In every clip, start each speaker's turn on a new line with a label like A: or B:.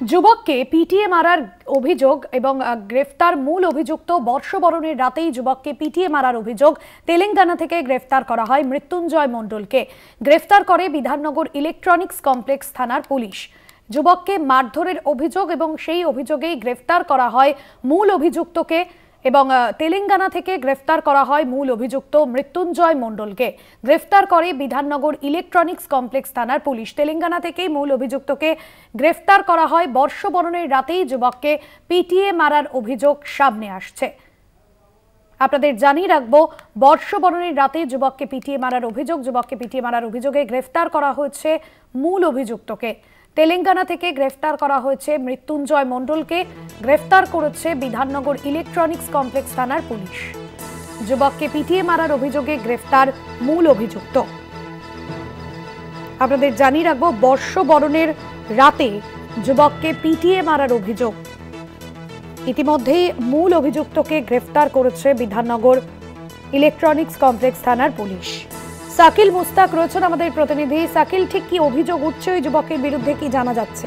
A: যুবককে পিটিয়ে মারার অভিযোগ এবং গ্রেফতার মূল অভিযুক্ত বর্ষবরণের রাতেই যুবককে পিটিয়ে মারার অভিযোগ তেলেঙ্গানা থেকে গ্রেফতার করা হয় মৃত্যুঞ্জয় মণ্ডলকে। গ্রেফতার করে বিধাননগর ইলেকট্রনিক্স কমপ্লেক্স থানার পুলিশ। যুবককে মারধরের অভিযোগ এবং সেই অভিযোগেই গ্রেফতার করা হয় মূল অভিযুক্তকে এবং তেলেঙ্গানা থেকে গ্রেফতার করা হয় মূল অভিযুক্ত মৃত্যুঞ্জয় মণ্ডলকে। গ্রেফতার করে বিধাননগর ইলেকট্রনিক্স কমপ্লেক্স থানার পুলিশ। তেলেঙ্গানা থেকেই মূল অভিযুক্তকে গ্রেফতার করা হয়। বর্ষবরণের রাতেই যুবককে পিটিয়ে মারার অভিযোগ সামনে আসছে। আপনাদের জানিয়ে রাখবো, বর্ষবরণের রাতে যুবককে পিটিয়ে মারার অভিযোগে গ্রেফতার করা হয়েছে মূল অভিযুক্তকে। তেলেঙ্গানা থেকে গ্রেফতার করা হয়েছে মৃত্যুঞ্জয় মণ্ডলকে। গ্রেফতার করেছে বিধাননগর ইলেকট্রনিক্স কমপ্লেক্স থানার পুলিশ। যুবককে পিটিয়ে মারার অভিযোগে গ্রেফতার মূল অভিযুক্ত। আপনাদের জানিয়ে রাখবো, বর্ষবরণের রাতে যুবককে পিটিয়ে মারার অভিযোগ। ইতিমধ্যেই মূল অভিযুক্তকে গ্রেফতার করেছে বিধাননগর ইলেকট্রনিক্স কমপ্লেক্স থানার পুলিশ। শাকিল মুস্তাক রয়েছেন আমাদের প্রতিনিধি। শাকিল, ঠিক কি অভিযোগ উঠছে ওই যুবকের বিরুদ্ধে, কি জানা যাচ্ছে?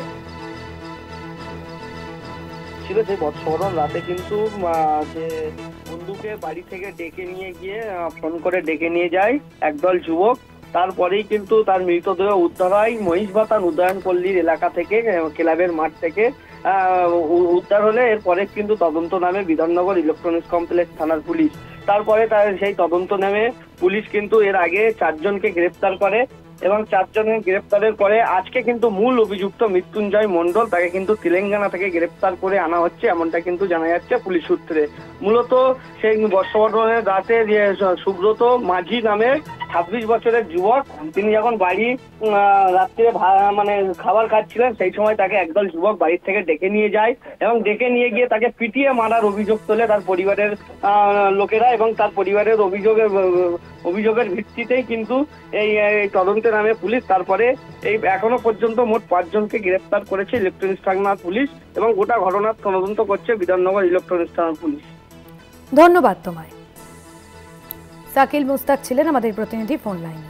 B: ছিল যে বর্ষবরণ রাতে কিন্তু যে বন্ধুকে বাড়ি থেকে ডেকে নিয়ে গিয়ে ফোন করে ডেকে নিয়ে যায় একদল যুবক। তারপরেই কিন্তু তার মৃতদেহ উদ্ধার হয় মহিষবাতান উদয়নপল্লীর এলাকা থেকে, ক্লাবের মাঠ থেকে উদ্ধার হলে এরপরে কিন্তু তদন্ত নামে বিধাননগর ইলেকট্রনিক্স কমপ্লেক্স থানার পুলিশ। তারপরে তার সেই তদন্ত নামে পুলিশ কিন্তু এর আগে 4 জনকে গ্রেফতার করে এবং 4 জনের গ্রেফতারের পরে আজকে কিন্তু মূল অভিযুক্ত মৃত্যুঞ্জয় মণ্ডল, তাকে কিন্তু তেলেঙ্গানা থেকে গ্রেফতার করে আনা হচ্ছে, এমনটা কিন্তু জানা যাচ্ছে পুলিশ সূত্রে। মূলত সেই বর্ষবরণের রাতে যে সুব্রত মাঝি নামে 26 বছরের যুবক, তিনি যখন বাড়ি রাত্রে মানে খাবার খাচ্ছিলেন, সেই সময় তাকে একদল যুবক বাড়ির থেকে ডেকে নিয়ে যায় এবং ডেকে নিয়ে গিয়ে তাকে পিটিয়ে মারার অভিযোগ তোলে তার পরিবারের লোকেরা। এবং তার পরিবারের অভিযোগের ভিত্তিতেই কিন্তু এই তদন্তের নামে পুলিশ তারপরে এই এখনো পর্যন্ত মোট 5 জনকে গ্রেফতার করেছে ইলেকট্রনিক্স থানার পুলিশ এবং গোটা ঘটনার তদন্ত করছে বিধাননগর ইলেকট্রনিক্স থানার পুলিশ।
A: ধন্যবাদ তোমায়। শাকিল মুস্তাক ছিলেন আমাদের প্রতিনিধি ফোন লাইনে।